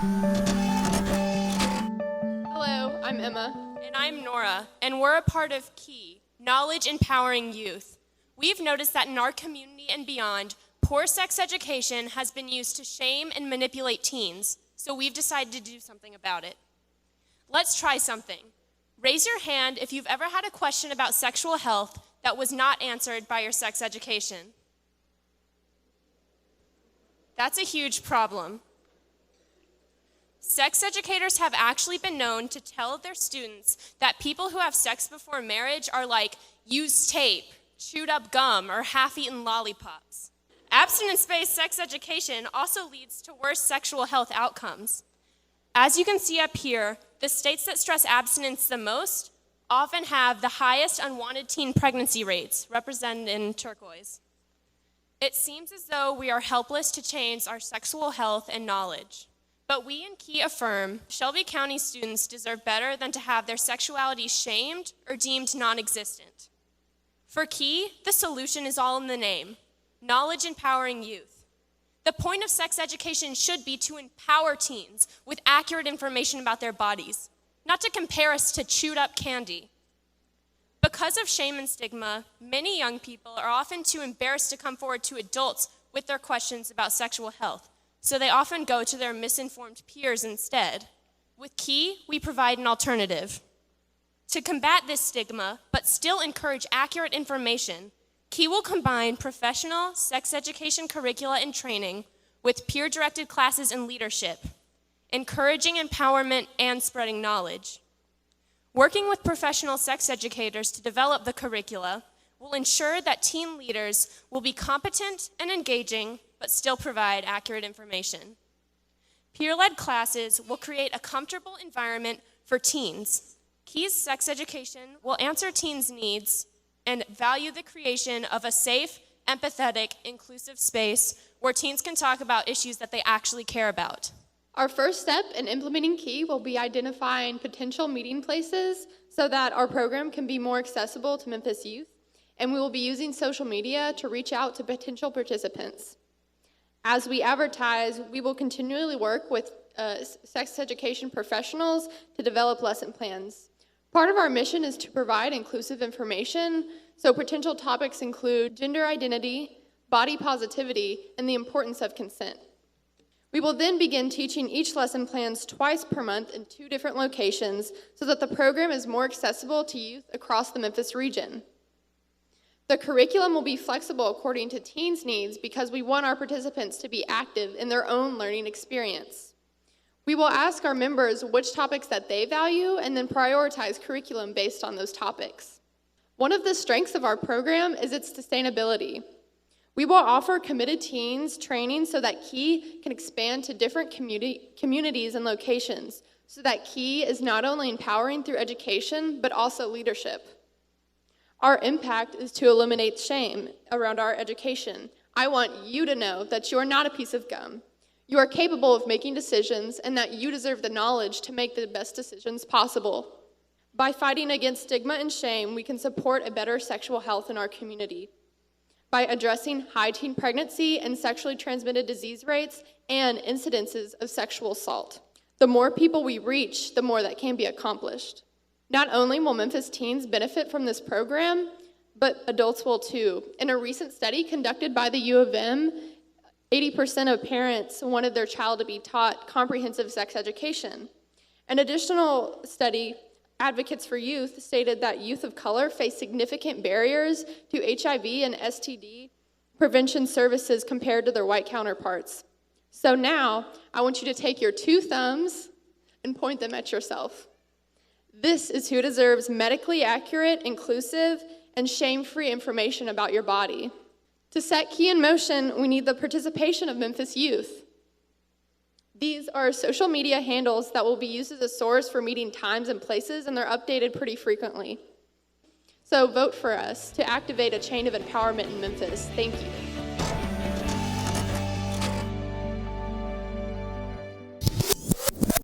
Hello, I'm Emma. And I'm Nora, and we're a part of KEY, Knowledge Empowering Youth. We've noticed that in our community and beyond, poor sex education has been used to shame and manipulate teens, so we've decided to do something about it. Let's try something. Raise your hand if you've ever had a question about sexual health that was not answered by your sex education. That's a huge problem. Sex educators have actually been known to tell their students that people who have sex before marriage are like used tape, chewed up gum, or half-eaten lollipops. Abstinence-based sex education also leads to worse sexual health outcomes. As you can see up here, the states that stress abstinence the most often have the highest unwanted teen pregnancy rates, represented in turquoise. It seems as though we are helpless to change our sexual health and knowledge. But we in KEY affirm Shelby County students deserve better than to have their sexuality shamed or deemed non-existent. For KEY, the solution is all in the name: knowledge empowering youth. The point of sex education should be to empower teens with accurate information about their bodies, not to compare us to chewed up candy. Because of shame and stigma, many young people are often too embarrassed to come forward to adults with their questions about sexual health, so they often go to their misinformed peers instead. With KEY, we provide an alternative. To combat this stigma, but still encourage accurate information, KEY will combine professional sex education curricula and training with peer-directed classes and leadership, encouraging empowerment and spreading knowledge. Working with professional sex educators to develop the curricula will ensure that teen leaders will be competent and engaging, but still provide accurate information. Peer-led classes will create a comfortable environment for teens. KEY's sex education will answer teens' needs and value the creation of a safe, empathetic, inclusive space where teens can talk about issues that they actually care about. Our first step in implementing KEY will be identifying potential meeting places so that our program can be more accessible to Memphis youth, and we will be using social media to reach out to potential participants. As we advertise, we will continually work with sex education professionals to develop lesson plans. Part of our mission is to provide inclusive information, so potential topics include gender identity, body positivity, and the importance of consent. We will then begin teaching each lesson plans twice per month in 2 different locations so that the program is more accessible to youth across the Memphis region. The curriculum will be flexible according to teens' needs because we want our participants to be active in their own learning experience. We will ask our members which topics that they value and then prioritize curriculum based on those topics. One of the strengths of our program is its sustainability. We will offer committed teens training so that KEY can expand to different communities and locations, so that KEY is not only empowering through education, but also leadership. Our impact is to eliminate shame around our education. I want you to know that you are not a piece of gum. You are capable of making decisions and that you deserve the knowledge to make the best decisions possible. By fighting against stigma and shame, we can support a better sexual health in our community. By addressing high teen pregnancy and sexually transmitted disease rates and incidences of sexual assault. The more people we reach, the more that can be accomplished. Not only will Memphis teens benefit from this program, but adults will too. In a recent study conducted by the U of M, 80% of parents wanted their child to be taught comprehensive sex education. An additional study, Advocates for Youth, stated that youth of color face significant barriers to HIV and STD prevention services compared to their white counterparts. So now, I want you to take your 2 thumbs and point them at yourself. This is who deserves medically accurate, inclusive, and shame-free information about your body. To set KEY in motion, we need the participation of Memphis youth. These are social media handles that will be used as a source for meeting times and places, and they're updated pretty frequently. So vote for us to activate a chain of empowerment in Memphis. Thank you.